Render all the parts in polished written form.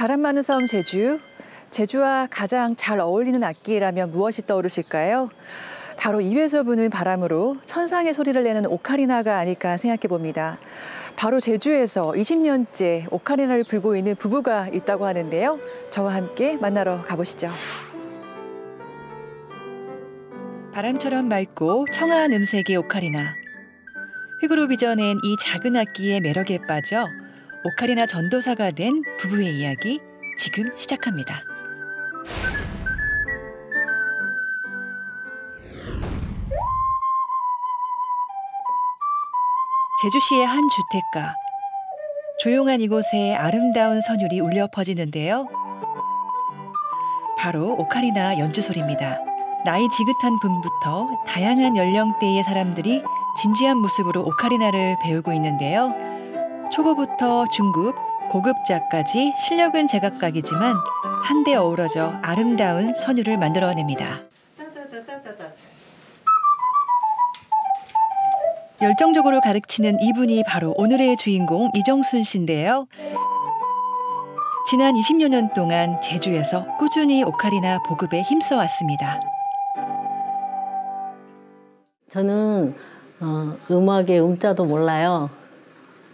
바람 많은 섬 제주. 제주와 가장 잘 어울리는 악기라면 무엇이 떠오르실까요? 바로 입에서 부는 바람으로 천상의 소리를 내는 오카리나가 아닐까 생각해 봅니다. 바로 제주에서 20년째 오카리나를 불고 있는 부부가 있다고 하는데요. 저와 함께 만나러 가보시죠. 바람처럼 맑고 청아한 음색의 오카리나. 흙으로 빚어낸 이 작은 악기의 매력에 빠져 오카리나 전도사가 된 부부의 이야기 지금 시작합니다. 제주시의 한 주택가. 조용한 이곳에 아름다운 선율이 울려 퍼지는데요. 바로 오카리나 연주 소리입니다. 나이 지긋한 분부터 다양한 연령대의 사람들이 진지한 모습으로 오카리나를 배우고 있는데요. 초보부터 중급, 고급자까지 실력은 제각각이지만 한데 어우러져 아름다운 선율을 만들어냅니다. 열정적으로 가르치는 이분이 바로 오늘의 주인공 이정순 씨인데요. 지난 20여 년 동안 제주에서 꾸준히 오카리나 보급에 힘써 왔습니다. 저는 음악의 음자도 몰라요.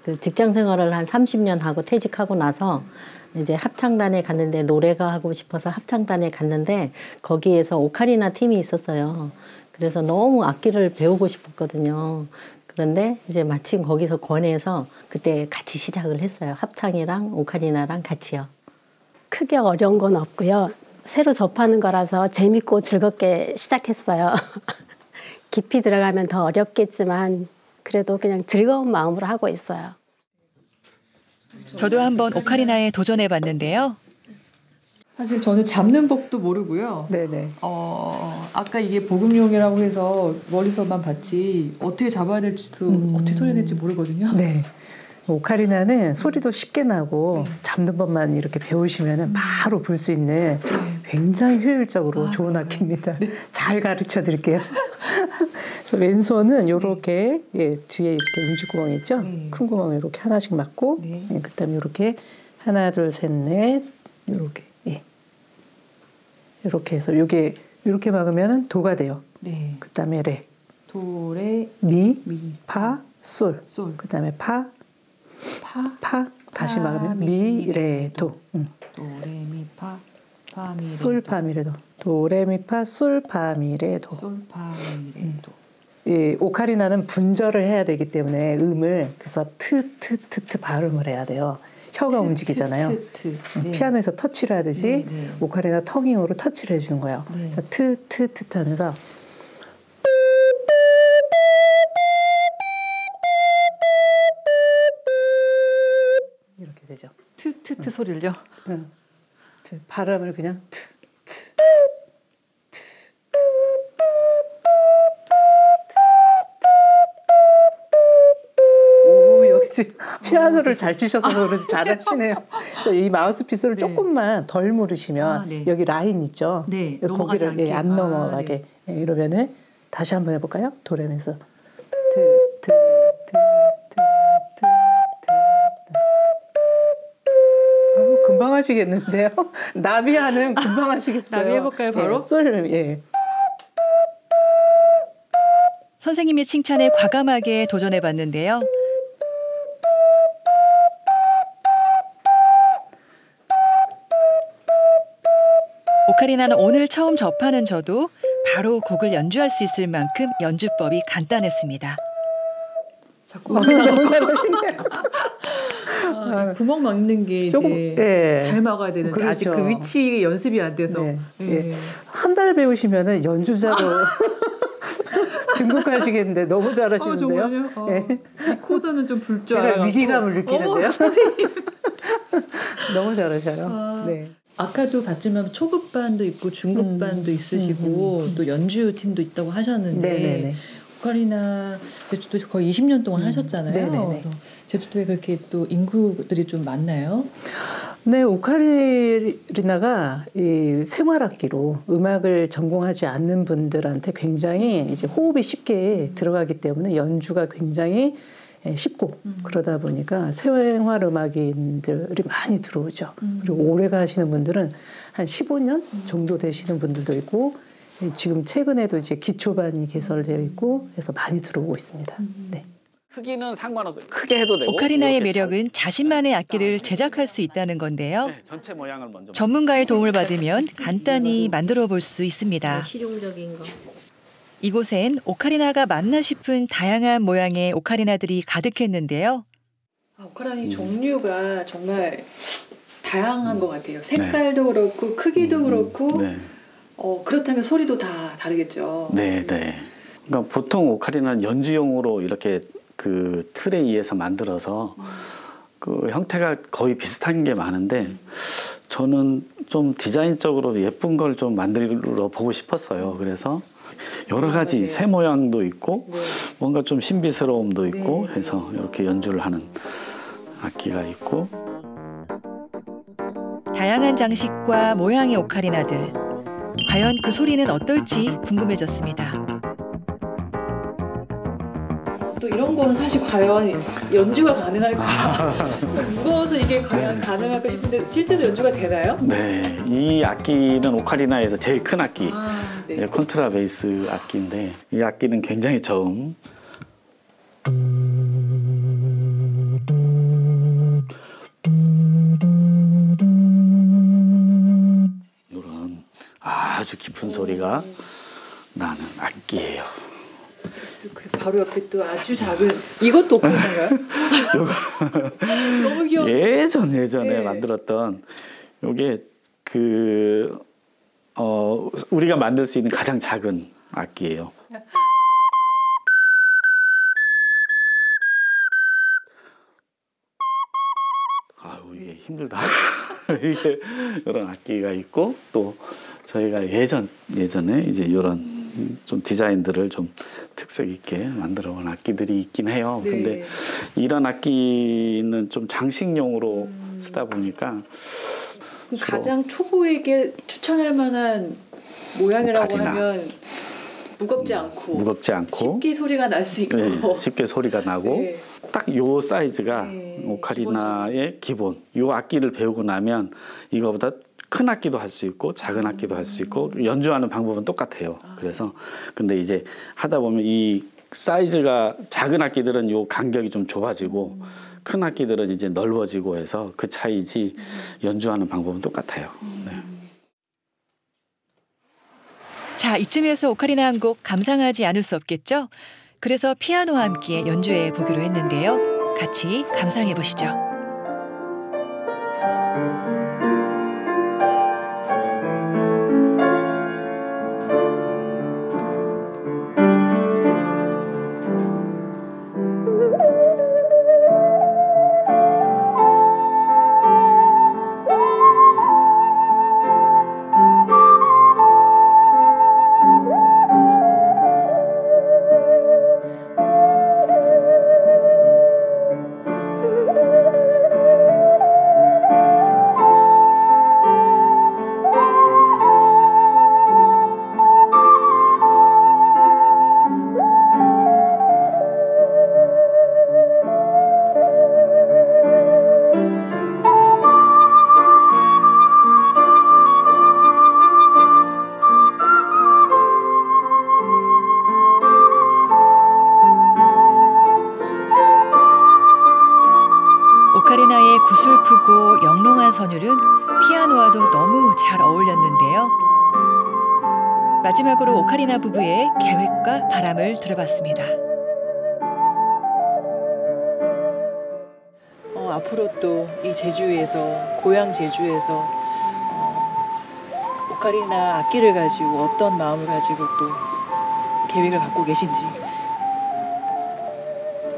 그 직장 생활을 한 30년 하고 퇴직하고 나서 이제 합창단에 갔는데 노래가 하고 싶어서 합창단에 갔는데 거기에서 오카리나 팀이 있었어요. 그래서 너무 악기를 배우고 싶었거든요. 그런데 이제 마침 거기서 권해서 그때 같이 시작을 했어요. 합창이랑 오카리나랑 같이요. 크게 어려운 건 없고요. 새로 접하는 거라서 재밌고 즐겁게 시작했어요. 깊이 들어가면 더 어렵겠지만 그래도 그냥 즐거운 마음으로 하고 있어요. 저도 한번 오카리나에 도전해봤는데요. 사실 저는 잡는 법도 모르고요. 네네. 아까 이게 보급용이라고 해서 머리서만 봤지 어떻게 잡아야 될지도 어떻게 소리 낼지 모르거든요. 네. 오카리나는 소리도 쉽게 나고 잡는 법만 이렇게 배우시면 바로 불 수 있는 굉장히 효율적으로 좋은 악기입니다. 네. 잘 가르쳐 드릴게요. 그래서 왼손은 이렇게 뒤에 이렇게 음식구멍 있죠? 큰 구멍 이렇게 하나씩 맞고 그다음에 이렇게 하나 둘 셋 넷 이렇게 이렇게 해서 요게 이렇게 막으면 도가 돼요. 네. 그다음에 레, 도, 레, 미, 파, 솔. 그다음에 파, 다시 막으면 미, 레, 도. 도, 레, 미, 파, 파, 미, 레, 솔, 파, 미, 레, 도. 도, 레, 미, 파, 솔, 파, 미, 레, 도. 솔, 파, 미, 레, 도. 이 오카리나는 분절을 해야 되기 때문에 음을 그래서 트 발음을 해야 돼요. 혀가 움직이잖아요. 네. 피아노에서 터치를 하듯이 오카리나 텅잉으로 터치를 해주는 거예요. 네. 트 하면서 이렇게 되죠. 트 소리를요? 발음을 그냥 트. 피아노를 잘 치셔서 그런지 잘하시네요. 그래서 이 마우스피스를 조금만 덜 물으시면 여기 라인 있죠. 네, 거기를 안 넘어가게 이러면은 다시 한번 해볼까요? 도레미에서 금방 하시겠는데요? 나비하는 금방 하시겠어요. 나비 해볼까요, 바로? 솔, 선생님의 칭찬에 과감하게 도전해봤는데요. 오카리나는 오늘 처음 접하는 저도 바로 곡을 연주할 수 있을 만큼 연주법이 간단했습니다. 자꾸 너무 잘하시네요. 구멍 막는 게 조금, 이제 잘 막아야 되는데 그렇죠. 아직 그 위치 연습이 안 돼서 한 달 배우시면은 연주자로 등극하시겠는데 너무 잘하시는데요. 정말요? 이 코드는 좀 불 줄 알아요. 제가 위기감을 느끼는데요. 선생님. 너무 잘하셔요. 네. 아까도 봤지만 초급반도 있고 중급반도 있으시고 또 연주팀도 있다고 하셨는데 오카리나 제주도에서 거의 20년 동안 하셨잖아요. 그래서 제주도에 그렇게 또 인구들이 좀 많나요? 네, 오카리나가 이 생활악기로 음악을 전공하지 않는 분들한테 굉장히 이제 호흡이 쉽게 들어가기 때문에 연주가 굉장히 쉽고 그러다 보니까 생활 음악인들이 많이 들어오죠. 그리고 오래 가시는 분들은 한 15년 정도 되시는 분들도 있고 지금 최근에도 이제 기초반이 개설되어 있고 해서 많이 들어오고 있습니다. 네. 크기는 상관없어요. 크게 해도 되고. 오카리나의 매력은 자신만의 악기를 제작할 수 있다는 건데요. 네, 전체 모양을 먼저. 전문가의 도움을 받으면 간단히 만들어 볼 수 있습니다. 실용적인 거. 이곳엔 오카리나가 맞나 싶은 다양한 모양의 오카리나들이 가득했는데요. 오카리나 종류가 정말 다양한 것 같아요. 색깔도 그렇고 크기도 그렇고 네. 그렇다면 소리도 다 다르겠죠. 네, 네. 그러니까 보통 오카리나는 연주용으로 이렇게 그 틀에 의해서 만들어서 그 형태가 거의 비슷한 게 많은데 저는 좀 디자인적으로 예쁜 걸 좀 만들어 보고 싶었어요. 그래서 여러 가지 새 모양도 있고 뭔가 좀 신비스러움도 있고 해서 이렇게 연주를 하는 악기가 있고 다양한 장식과 모양의 오카리나들. 과연 그 소리는 어떨지 궁금해졌습니다. 또 이런 건 사실 과연 연주가 가능할까? 무거워서 이게 과연 가능할까 싶은데 실제로 연주가 되나요? 네, 이 악기는 오카리나에서 제일 큰 악기, 네. 콘트라베이스 악기인데 이 악기는 굉장히 저음. 이런 아주 깊은 소리가 나는 악기예요. 바로 옆에 또 아주 작은 이것도 오카리나인가요? 너무 귀여워. 예전에 네. 만들었던 요게 우리가 만들 수 있는 가장 작은 악기예요. 아유 이게 힘들다. 이게 이런 악기가 있고 또 저희가 예전에 이제 이런 좀 디자인들을 좀 특색 있게 만들어 온 악기들이 있긴 해요. 네. 근데 이런 악기는 좀 장식용으로 쓰다 보니까 가장 초보에게 추천할 만한 모양이라고 오카리나. 하면 무겁지 않고 쉽게 소리가 날 수 있고 네, 쉽게 소리가 나고 네. 딱 요 사이즈가 네, 오카리나의 기본. 요 악기를 배우고 나면 이거보다 큰 악기도 할 수 있고 작은 악기도 할 수 있고 연주하는 방법은 똑같아요. 그래서 근데 이제 하다 보면 이 사이즈가 작은 악기들은 요 간격이 좀 좁아지고 큰 악기들은 이제 넓어지고 해서 그 차이지 연주하는 방법은 똑같아요. 네. 자, 이쯤에서 오카리나 한 곡 감상하지 않을 수 없겠죠? 그래서 피아노와 함께 연주해 보기로 했는데요. 같이 감상해 보시죠. 오카리나의 구슬프고 영롱한 선율은 피아노와도 너무 잘 어울렸는데요. 마지막으로 오카리나 부부의 계획과 바람을 들어봤습니다. 앞으로 또 이 제주에서 고향 제주에서 오카리나 악기를 가지고 어떤 마음을 가지고 또 계획을 갖고 계신지.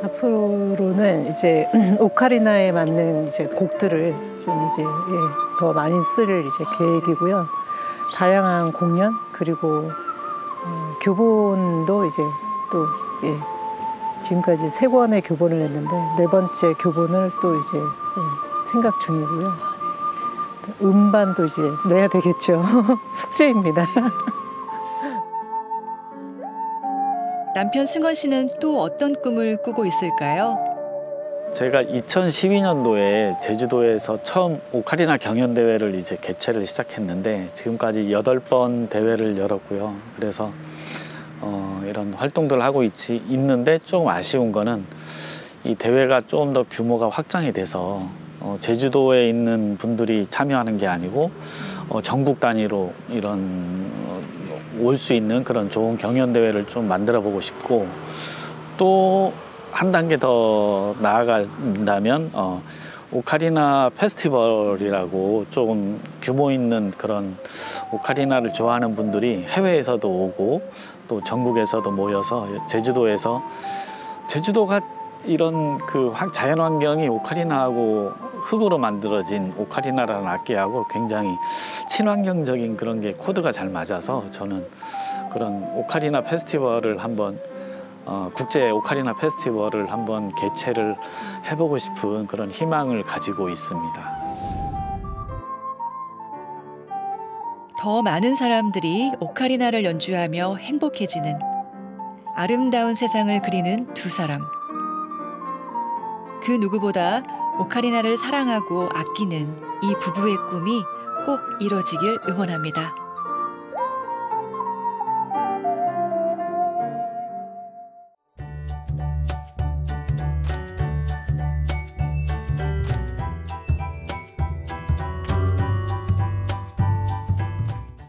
앞으로는 이제 오카리나에 맞는 이제 곡들을 좀 이제 더 많이 쓸 이제 계획이고요. 다양한 공연 그리고 교본도 이제 또 지금까지 3권의 교본을 냈는데 4번째 교본을 또 이제 생각 중이고요. 음반도 이제 내야 되겠죠. 숙제입니다. 남편 승원 씨는 또 어떤 꿈을 꾸고 있을까요? 제가 2012년도에 제주도에서 처음 오카리나 경연대회를 이제 개최를 시작했는데 지금까지 8번 대회를 열었고요. 그래서 이런 활동들을 하고 있는데 조금 아쉬운 거는 이 대회가 조금 더 규모가 확장이 돼서 제주도에 있는 분들이 참여하는 게 아니고 전국 단위로 이런 올 수 있는 그런 좋은 경연대회를 좀 만들어 보고 싶고 또 한 단계 더 나아간다면 오카리나 페스티벌이라고 조금 규모 있는 그런 오카리나를 좋아하는 분들이 해외에서도 오고 또 전국에서도 모여서 제주도가 이런 그 자연 환경이 오카리나하고 흙으로 만들어진 오카리나라는 악기하고 굉장히 친환경적인 그런 게 코드가 잘 맞아서 저는 그런 오카리나 페스티벌을 한번 국제 오카리나 페스티벌을 한번 개최를 해보고 싶은 그런 희망을 가지고 있습니다. 더 많은 사람들이 오카리나를 연주하며 행복해지는 아름다운 세상을 그리는 두 사람. 그 누구보다 오카리나를 사랑하고 아끼는 이 부부의 꿈이 꼭 이뤄지길 응원합니다.